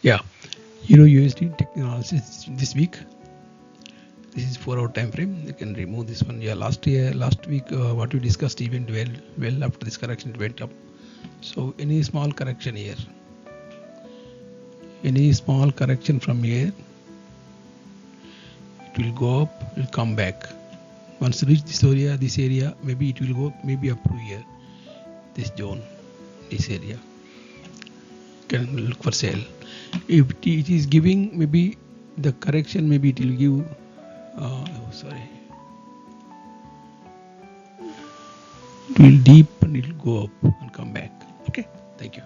Yeah, EURUSD Technical Analysis this week. This is 4-hour time frame. You can remove this one. Yeah, last week, what we discussed even well after this correction it went up. So any small correction here, any small correction from here, it will go up, will come back. Once you reach this area, maybe it will go maybe up to here, this zone, this area. You can look for sell. If it is giving maybe the correction, maybe it will give. It will deep and it will go up and come back. Okay, thank you.